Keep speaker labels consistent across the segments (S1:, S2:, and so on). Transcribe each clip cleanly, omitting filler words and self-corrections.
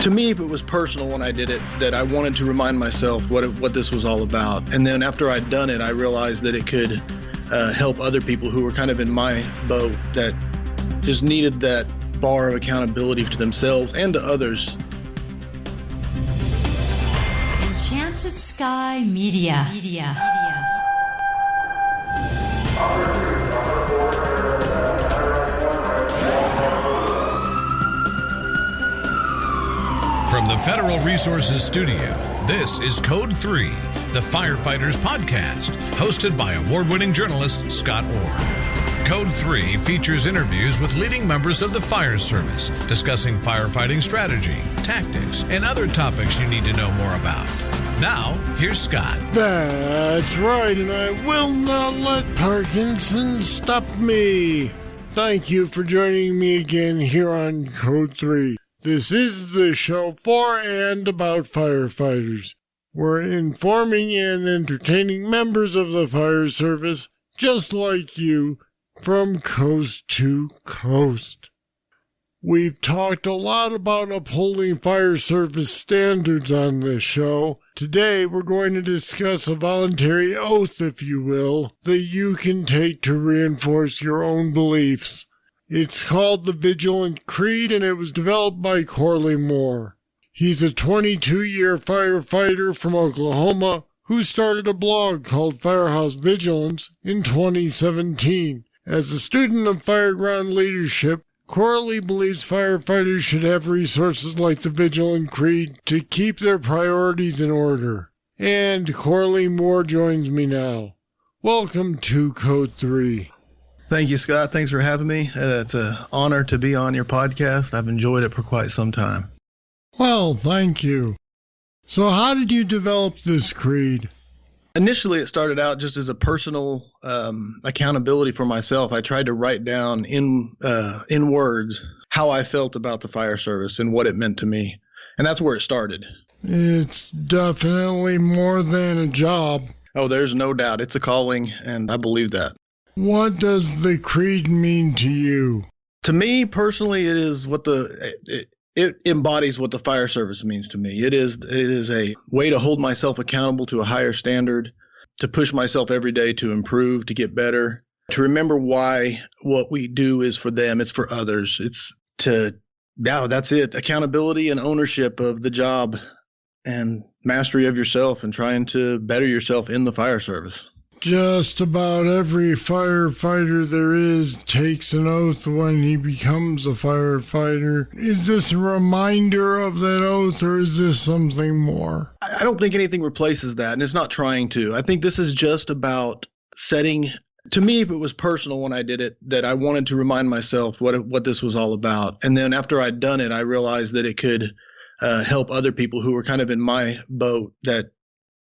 S1: To me, it was personal when I did it, that I wanted to remind myself what this was all about. And then after I'd done it, I realized that it could help other people who were kind of in my boat that just needed that bar of accountability to themselves and to others.
S2: Enchanted Sky Media.
S3: From the Federal Resources Studio, this is Code 3, the Firefighters podcast, hosted by award-winning journalist Scott Orr. Code 3 features interviews with leading members of the fire service, discussing firefighting strategy, tactics, and other topics you need to know more about. Now, here's Scott.
S4: That's right, and I will not let Parkinson stop me. Thank you for joining me again here on Code 3. This is the show for and about firefighters. We're informing and entertaining members of the fire service, just like you, from coast to coast. We've talked a lot about upholding fire service standards on this show. Today, we're going to discuss a voluntary oath, if you will, that you can take to reinforce your own beliefs. It's called the Vigilant Creed, and it was developed by Corley Moore. He's a 22-year firefighter from Oklahoma who started a blog called Firehouse Vigilance in 2017. As a student of fireground leadership, Corley believes firefighters should have resources like the Vigilant Creed to keep their priorities in order. And Corley Moore joins me now. Welcome to Code 3.
S1: Thank you, Scott. Thanks for having me. It's an honor to be on your podcast. I've enjoyed it for quite some time.
S4: Well, thank you. So how did you develop this creed?
S1: Initially, it started out just as a personal accountability for myself. I tried to write down in words how I felt about the fire service and what it meant to me. And that's where it started.
S4: It's definitely more than a job.
S1: Oh, there's no doubt. It's a calling, and I believe that.
S4: What does the creed mean to you?
S1: To me, personally, it is it embodies what the fire service means to me. It is a way to hold myself accountable to a higher standard, to push myself every day to improve, to get better, to remember why what we do is for them, it's for others. That's it. Accountability and ownership of the job and mastery of yourself and trying to better yourself in the fire service.
S4: Just about every firefighter there is takes an oath when he becomes a firefighter. Is this a reminder of that oath, or is this something more?
S1: I don't think anything replaces that, and it's not trying to. I think this is just about setting. To me, it was personal when I did it, that I wanted to remind myself what this was all about. And then after I'd done it, I realized that it could help other people who were kind of in my boat that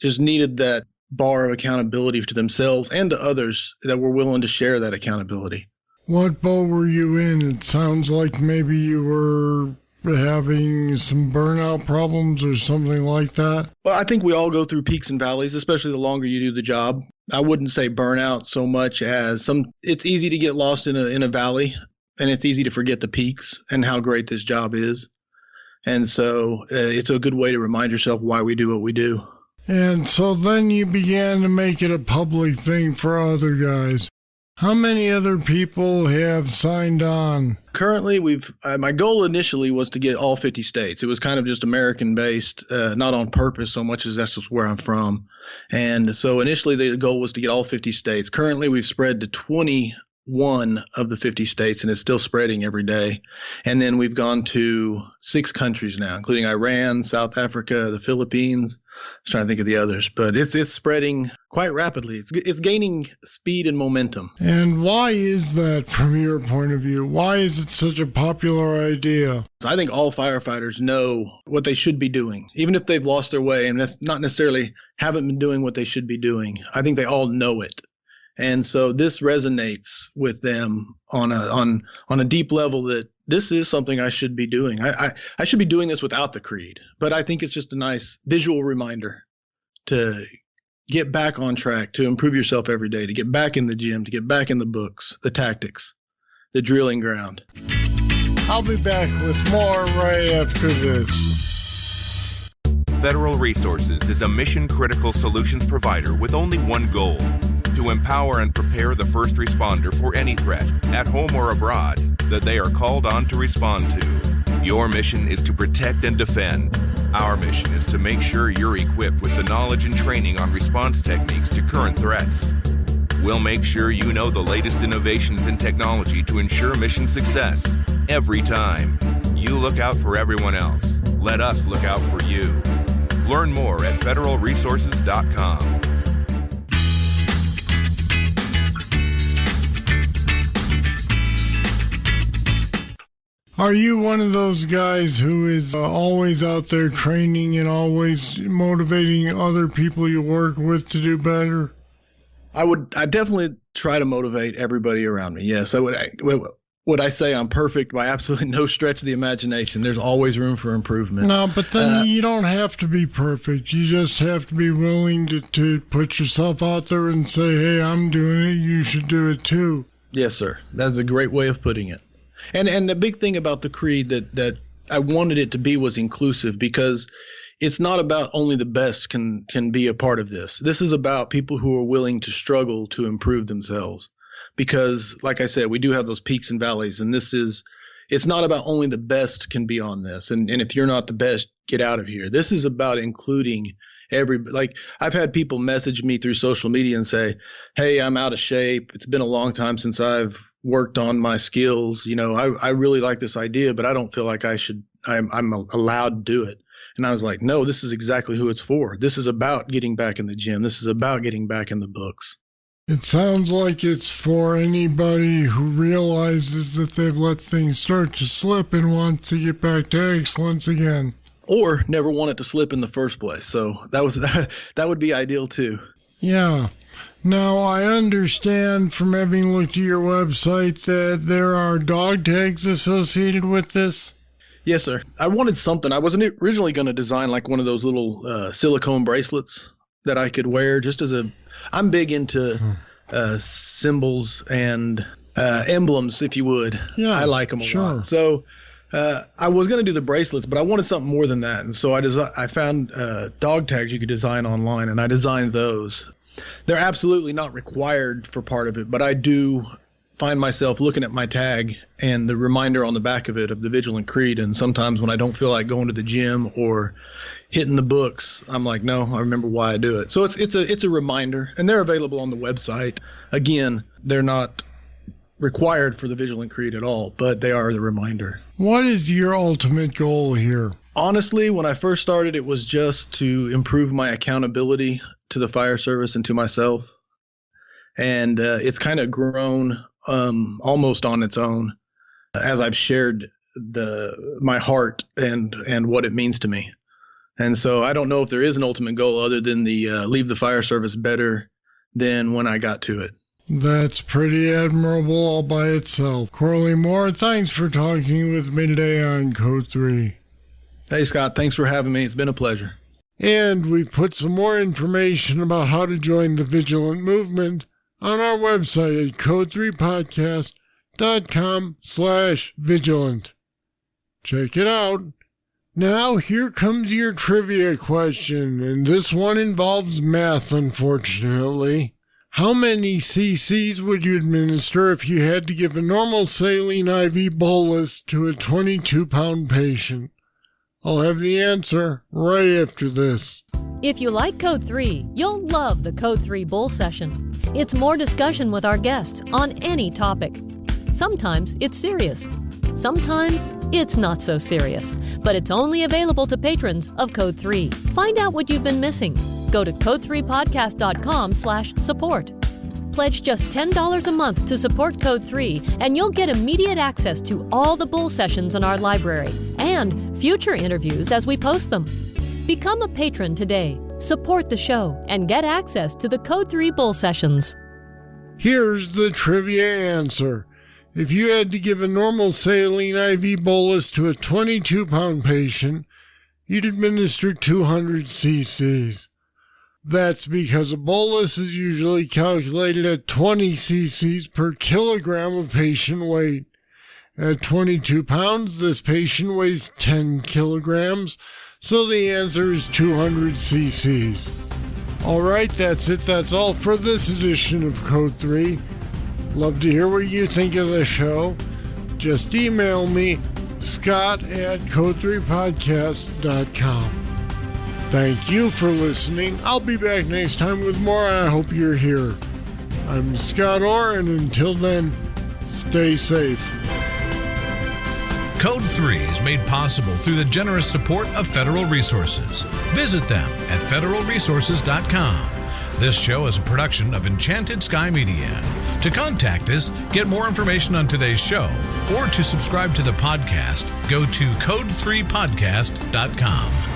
S1: just needed that bar of accountability to themselves and to others that were willing to share that accountability.
S4: What boat were you in? It sounds like maybe you were having some burnout problems or something like that.
S1: Well, I think we all go through peaks and valleys, especially the longer you do the job. I wouldn't say burnout so much as it's easy to get lost in a valley, and it's easy to forget the peaks and how great this job is. And so it's a good way to remind yourself why we do what we do.
S4: And so then you began to make it a public thing for other guys. How many other people have signed on?
S1: Currently, my goal initially was to get all 50 states. It was kind of just American-based, not on purpose so much as that's just where I'm from. And so initially, the goal was to get all 50 states. Currently, we've spread to 21 of the 50 states, and it's still spreading every day. And then we've gone to 6 countries now, including Iran, South Africa, the Philippines. I was trying to think of the others, but it's spreading quite rapidly. It's gaining speed and momentum.
S4: And why is that from your point of view? Why is it such a popular idea?
S1: I think all firefighters know what they should be doing, even if they've lost their way and that's not necessarily haven't been doing what they should be doing. I think they all know it. And so this resonates with them on a deep level that this is something I should be doing. I should be doing this without the creed, but I think it's just a nice visual reminder to get back on track, to improve yourself every day, to get back in the gym, to get back in the books, the tactics, the drilling ground.
S4: I'll be back with more right after this.
S5: Federal Resources is a mission-critical solutions provider with only one goal: to empower and prepare the first responder for any threat, at home or abroad, that they are called on to respond to. Your mission is to protect and defend. Our mission is to make sure you're equipped with the knowledge and training on response techniques to current threats. We'll make sure you know the latest innovations in technology to ensure mission success every time. You look out for everyone else. Let us look out for you. Learn more at federalresources.com.
S4: Are you one of those guys who is always out there training and always motivating other people you work with to do better?
S1: I definitely try to motivate everybody around me. Yes, would I say I'm perfect? By absolutely no stretch of the imagination. There's always room for improvement.
S4: No, but then you don't have to be perfect. You just have to be willing to put yourself out there and say, hey, I'm doing it. You should do it too.
S1: Yes, sir. That's a great way of putting it. And the big thing about the creed that I wanted it to be was inclusive, because it's not about only the best can be a part of this. This is about people who are willing to struggle to improve themselves. Because, like I said, we do have those peaks and valleys, and it's not about only the best can be on this. And if you're not the best, get out of here. This is about including like I've had people message me through social media and say, hey, I'm out of shape. It's been a long time since I've worked on my skills. I really like this idea, but I don't feel like I'm allowed to do it. And I was like, no, this is exactly who it's for. This is about getting back in the gym. This is about getting back in the books.
S4: It sounds like it's for anybody who realizes that they've let things start to slip and wants to get back to excellence again.
S1: Or never want it to slip in the first place. So that would be ideal too.
S4: Yeah. Now, I understand from having looked at your website that there are dog tags associated with this.
S1: Yes, sir. I wanted something. I wasn't originally going to design like one of those little silicone bracelets that I could wear I'm big into symbols and emblems, if you would.
S4: Yeah,
S1: I like them a lot. So I was going to do the bracelets, but I wanted something more than that. And so I found dog tags you could design online, and I designed those. They're absolutely not required for part of it, but I do find myself looking at my tag and the reminder on the back of it of the Vigilant Creed. And sometimes when I don't feel like going to the gym or hitting the books, I'm like, no, I remember why I do it. So it's a reminder, and they're available on the website. Again, they're not required for the Vigilant Creed at all, but they are the reminder.
S4: What is your ultimate goal here?
S1: Honestly, when I first started, it was just to improve my accountability to the fire service and to myself. And it's kind of grown almost on its own as I've shared my heart and what it means to me. And so I don't know if there is an ultimate goal other than leave the fire service better than when I got to it.
S4: That's pretty admirable all by itself. Corley Moore, thanks for talking with me today on Code 3.
S1: Hey, Scott, thanks for having me. It's been a pleasure.
S4: And we've put some more information about how to join the Vigilant movement on our website at code3podcast.com/vigilant. Check it out. Now, here comes your trivia question, and this one involves math, unfortunately. How many cc's would you administer if you had to give a normal saline IV bolus to a 22-pound patient? I'll have the answer right after this.
S6: If you like Code 3, you'll love the Code 3 Bull Session. It's more discussion with our guests on any topic. Sometimes it's serious. Sometimes it's not so serious. But it's only available to patrons of Code 3. Find out what you've been missing. Go to code3podcast.com/support. Pledge just $10 a month to support Code 3, and you'll get immediate access to all the Bull Sessions in our library and future interviews as we post them. Become a patron today, support the show, and get access to the Code 3 Bull Sessions.
S4: Here's the trivia answer. If you had to give a normal saline IV bolus to a 22-pound patient, you'd administer 200 cc's. That's because a bolus is usually calculated at 20 cc's per kilogram of patient weight, At 22 pounds, this patient weighs 10 kilograms, so the answer is 200 cc's. Alright, that's it. That's all for this edition of Code 3. Love to hear what you think of the show. Just email me, scott@code3podcast.com. Thank you for listening. I'll be back next time with more. I hope you're here. I'm Scott Orr, and until then, stay safe.
S3: Code 3 is made possible through the generous support of Federal Resources. Visit them at federalresources.com. This show is a production of Enchanted Sky Media. To contact us, get more information on today's show, or to subscribe to the podcast, go to code3podcast.com.